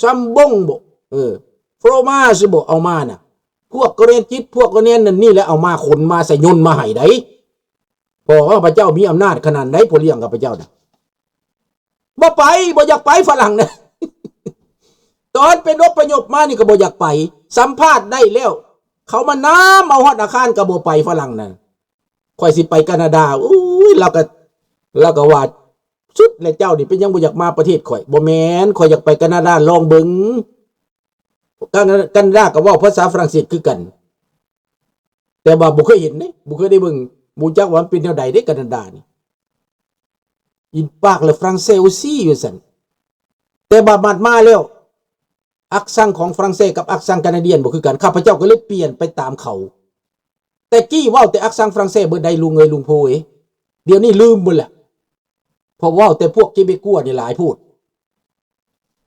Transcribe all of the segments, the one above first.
ซัมบงบ่ฟรมาสบ่เอามาน่ะพวกกเรนจิตพวกกเรนนั่นนี่แหละเอามาขนมาใส่ยนต์มาให้ได้พอว่าพระเจ้ามีอำนาจขนาดไหนพอเลี้ยงกับพระเจ้าน่ะบ่ไปบ่อยากไปฝรั่งนะตอนเป็นอพยพมานี่ก็บ่อยากไปสัมภาษณ์ได้แล้วเขามาน้ำเอาฮอดอาคารก็บ่ไปฝรั่งน่ะค่อยสิไปแคนาดาอุ้ยเราก็ว่าสุดแล้วเจ้านี่เป็นยังบ่อยากมาประเทศข่อยบ่แม่นข่อยอยากไปแคนาดาลองเบิ่งแคนาดาก็เว้าภาษาฝรั่งเศสคือกันแต่ว่าบ่เคยเห็นเด้บ่เคยได้เบิ่งบ่จักว่ามันเป็นแนวใดเด้แคนาดานี่อินปากle français aussi อยู่ซั่นแต่บาดมาแล้วอักษรของฝรั่งเศสกับอักษรแคนาเดียนบ่คือกันข้าพเจ้าก็เลยเปลี่ยนไปตามเขาแต่กี้เว้าแต่อักษรฝรั่งเศสเบิดได้ลุงเอ้ยลุงโพเอ้เดี๋ยวนี้ลืมหมดแล้วเพราะเว้าแต่พวกเกเบกัวนี่หลายพูด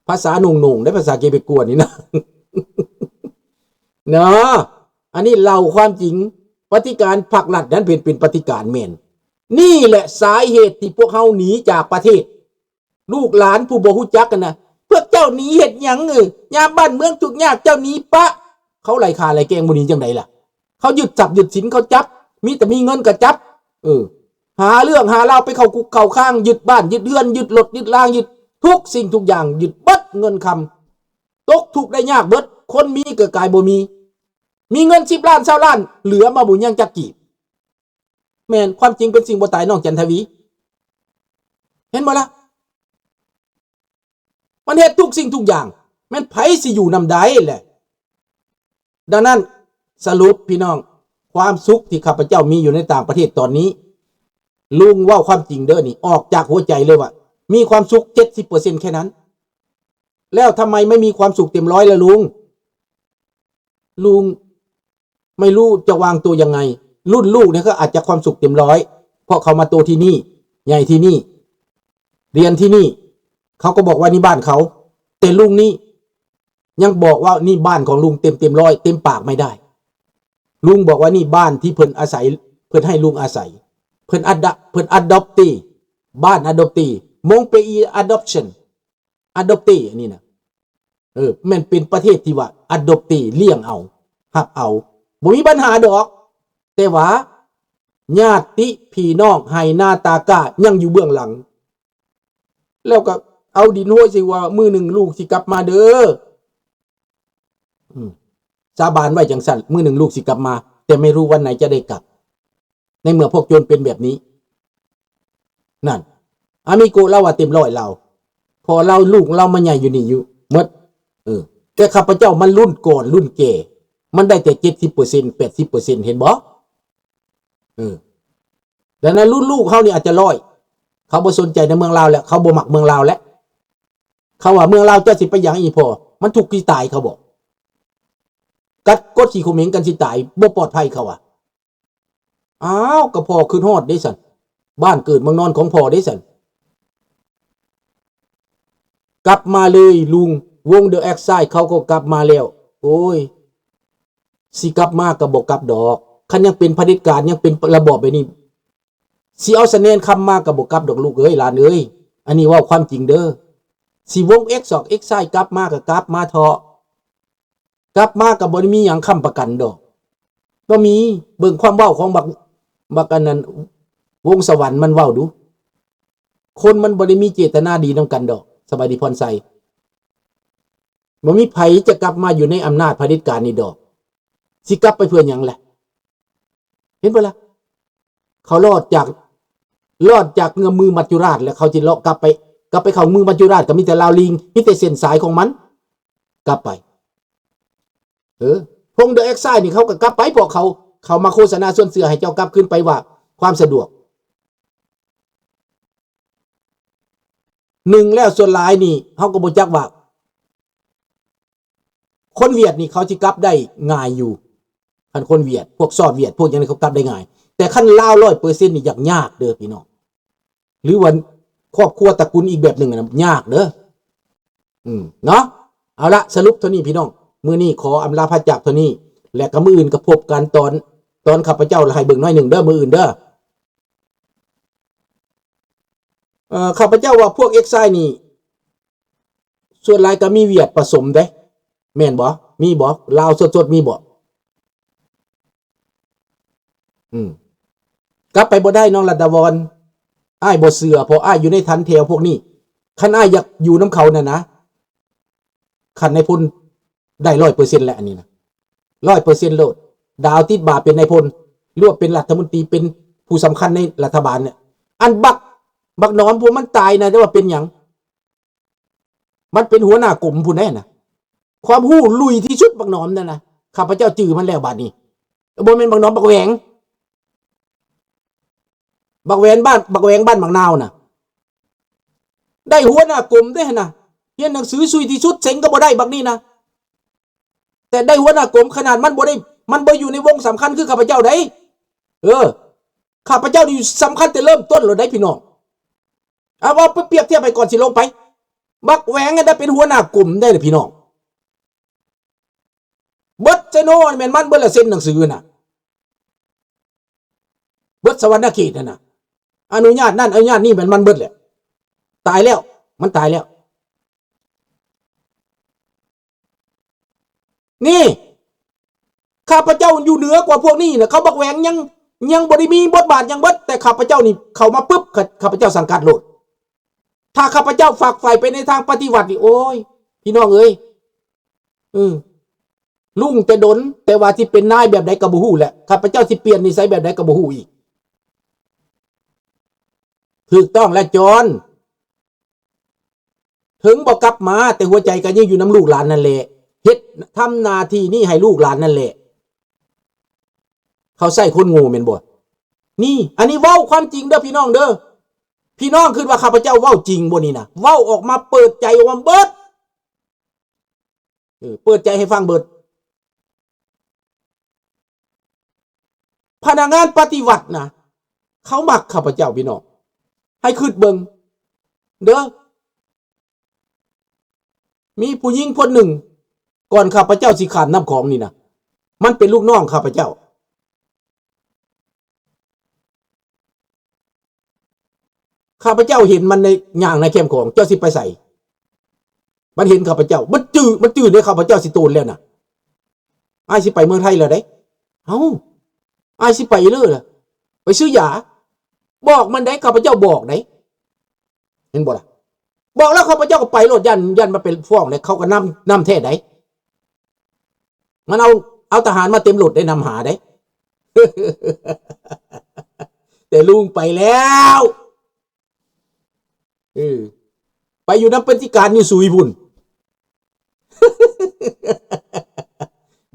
ภาษาหนุ่งๆได้ภาษาเกเบกัวนี่นะเนาะอันนี้เล่าความจริงปฏิการภาครัฐนั้นเป็นปฏิการแม่นนี่แหละสาเหตุที่พวกเฮาหนีจากประเทศลูกหลานผู้บ่ฮู้จักกันนะพวกเจ้าหนีเฮ็ดหยังยามบ้านเมืองทุกข์ยากเจ้าหนีปะเขาไล่ฆ่าไล่แกล้งบ่หนีจังไดล่ะเขายึดทรัพย์ยึดสินเขาจับมีแต่มีเงินก็จับหาเรื่องหาราวไปเข้าคุกเข้าข้างยึดบ้านยึดเรือนยึดรถยึดลางยึดทุกสิ่งทุกอย่างยึดเบิดเงินคำตกทุกข์ได้ยากเบิดคนมีก็กลายบ่มีเงิน10 ล้าน20 ล้านเหลือมาบ่ยังจักกี่แม่นความจริงเป็นสิ่งบ่ตายน้องจันทวีเห็นบ่ล่ะมันเฮ็ดทุกสิ่งทุกอย่างแม่นไผสิอยู่นำใดแหละดังนั้นสรุปพี่น้องความสุขที่ข้าพเจ้ามีอยู่ในต่างประเทศตอนนี้ลุงว่าความจริงเด้อนี่ออกจากหัวใจเลยว่ามีความสุข 70% แค่นั้นแล้วทำไมไม่มีความสุขเต็มร้อยล่ะลุงไม่รู้จะวางตัวยังไงรุ่นลูกเนี่ยก็อาจจะความสุขเต็มร้อยเพราะเขามาโตที่นี่ใหญ่ที่นี่เรียนที่นี่เขาก็บอกว่านี่บ้านเขาแต่ลุงนี่ยังบอกว่านี่บ้านของลุงเต็มร้อยเต็มปากไม่ได้ลุงบอกว่านี่บ้านที่เพิ่นอาศัยเพิ่นให้ลุงอาศัยเพิ่นadoptee บ้าน adoptee มงเปอี adoption adoptee อันนี้นะมันเป็นประเทศที่ว่า adoptee เลี้ยงเอาหักเอาบ่มีปัญหาดอกแต่ว่าญาติพี่น้องให้หน้าตากะยังอยู่เบื้องหลังแล้วก็เอาดินห้วยสิว่ามื้อหนึ่งลูกสิกลับมาเด้อสาบานไว้จังสั่นมื้อหนึ่งลูกสิกลับมาแต่ไม่รู้วันไหนจะได้กลับในเมื่อพวกโจรเป็นแบบนี้นั่นอามิโกเล่าว่าเต็มร้อยเราพอเราลูกเรามาใหญ่อยู่นี่อยู่หมดแต่ข้าพเจ้ามันรุ่นก่อนรุ่นแก่มันได้แต่ 70% 80% เห็นบ่ดังนั้นรุ่นลูกเขานี่อาจจะ100เขาบ่สนใจในเมืองลาวแล้วเขาบ่มักเมืองลาวแล้วเขาว่าเมืองลาวเจ้าสิไปหยังอีพอมันถูกที่ตายเขาบอกกัดกดขี่ข่มเหงกันสิตายบ่ปลอดภัยเขาอ่ะอ้าวก็พ่อขึ้นฮอดได้สั่นบ้านเกิดเมืองนอนของพ่อได้สั่นกลับมาเลยลุงวงเดอะแอ็กไซด์เขาก็กลับมาแล้วโอ้ยสิกลับมาก็บ่กลับดอกคันยังเป็นเผด็จการยังเป็นระบอบแบบนี้สิเอาสะแนนคำมาก็บ่กลับดอกลูกเอ้ยหลานเอ้ยอันนี้ว่าความจริงเด้อสิวง X 2 X ไซด์กลับมาก็กลับมาเถาะกลับมาก็บ่ได้มีหยังค้ำประกันดอกบ่มีเบิ่งความเว้าของบักอันนั้นวงสวรรค์มันเว้าดูคนมันบ่ได้มีเจตนาดีนำกันดอกสบายดีพรไสบ่มีไผจะกลับมาอยู่ในอำนาจเผด็จการนี่ดอกสิกลับไปเพื่อหยังแหละเห็นบ่ล่ะเขารอดจากเงื้อมือมัจจุราชแล้วเขาสิเลาะกลับไปเข้ามือมัจจุราชก็มีแต่ลาวลิงมีแต่เส้นสายของมันกลับไปพงเดอะเอ็กไซด์นี่เขาก็กลับไปพวกเขามาโฆษณาส่วนเสือให้เจ้ากลับขึ้นไปว่าความสะดวก1แล้วส่วนหลายนี่เฮาก็บ่จักว่าคนเวียดนี่เขาสิกลับได้ง่ายอยู่คันคนเวียดพวกซอดเวียดพวกหยังนี่เขากลับได้ง่ายแต่คันลาว 100% นี่ยากเด้อพี่น้องหรือว่าครอบครัวตระกูลอีกแบบนึงน่ะยากเด้อเนาะเอาละสรุปเท่านี้พี่น้องมื้อนี้ขออำลาพระจากเท่านี้และก็มื้ออื่นก็พบกันตอนข้าพเจ้าให้เบิ่งหน่อยนึงเด้อมื้ออื่นเด้อข้าพเจ้าว่าพวกเอ็กไซนี่ ส่วนหลายก็มีเวียดผสมเด้แม่นบ่มีบ่ลาวสดๆมีบ่กลับไปบ่ได้น้องรัตวรอ้ายบ่เสือเพราะอ้ายอยู่ในทันแถวพวกนี้คันอ้ายอยากอยู่น้ำเขาน่ะนะคันในพลได้ 100% แล้วอันนี้นะ 100% โลดดาวติดบ่าเป็นนายพลรวบเป็นรัฐมนตรีเป็นผู้สำคัญในรัฐบาลเนี่ยอันบักหนอมพวกมันตายนะแต่ว่าเป็นหยังมันเป็นหัวหน้ากลุ่มผู้แน่น่ะความหู้ลุยที่สุดบักหนอมนั่นนะข้าพเจ้าจื้อมันแล้วบัดนี้บ่แม่นบักหนอมบักแหวงบ้านบักนาวน่ะได้หัวหน้ากลุ่มได้น่ะเรียนหนังสือซุยที่สุดเซ็งก็บ่ได้บักนี้นะแต่ได้หัวหน้ากลุ่มขนาดมันบ่อยู่ในวงสำคัญคือข้าพเจ้าได้ข้าพเจ้านี่สำคัญแต่เริ่มต้นเลยได้พี่น้องเอาว่าเปรียบเทียบไปก่อนสิลงไปบักแหวงได้เป็นหัวหน้ากลุ่มได้เลยพี่น้องเบิดเซโนแม่นมันเบิดละเซ็นหนังสือน่ะเบิดสวรรณเขตน่ะอนุญาตนั่นอนุญาตนี่มันเบิดแหละตายแล้วมันตายแล้วนี่ข้าพเจ้าอยู่เหนือกว่าพวกนี้นะเขาบักแหวงยังบ่ได้มีบทบาทยังเบิดแต่ข้าพเจ้านี่เข้ามาปุ๊บข้าพเจ้าสังกัดโลดถ้าข้าพเจ้าฝากใฝ่ไปในทางปฏิวัตินี่โอ้ยพี่น้องเอ้ยลุงแต่ดนแต่ว่าที่เป็นนายแบบใดก็บ่ฮู้แหละข้าพเจ้าสิเปลี่ยนนิสัยแบบใดก็บ่ฮู้อีกถูกต้องและจอนถึงบ่กลับมาแต่หัวใจก็ยังอยู่น้ำลูกหลานนั่นแหละเฮ็ดทำหน้าที่นี่ให้ลูกหลานนั่นแหละเขาใส่คนโง่แม่นบ่นี่อันนี้เว้าความจริงเด้อพี่น้องเด้อพี่น้องคิดว่าข้าพเจ้าเว้าจริงบ่นี่นะเว้าออกมาเปิดใจออกมาเบิดเปิดใจให้ฟังเบิดพนักงานปฏิวัตินะเขามักข้าพเจ้าพี่น้องให้คิดเบิ่งเด้อมีผู้หญิงคนหนึ่งก่อนข้าพเจ้าสิขานน้ำของนี่นะมันเป็นลูกน้องข้าพเจ้าข้าพเจ้าเห็นมันในย่างในแคมป์ของเจ้าสิไปใส่มันเห็นข้าพเจ้ามันจื้อในข้าพเจ้าสิโตนแล้วนะอ้ายสิไปเมืองไทยแล้วได้อ้ายสิไปเลยล่ะไปซื้อยาบอกมันได้ข้าพเจ้าบอกได้เห็นบ่ล่ะบอกแล้วข้าพเจ้าก็ไปโลดยันมาเป็นฟ้องเลยเขาก็นำแท้ได้มันเอาทหารมาเต็มรถได้นำหาได้ แต่ลุงไปแล้วไปอยู่น้ำเป็นที่การอยู่สุยพุ่น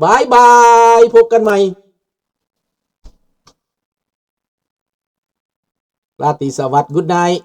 บายบายพบกันใหม่ราตรีสวัสดิ์กุดไนท์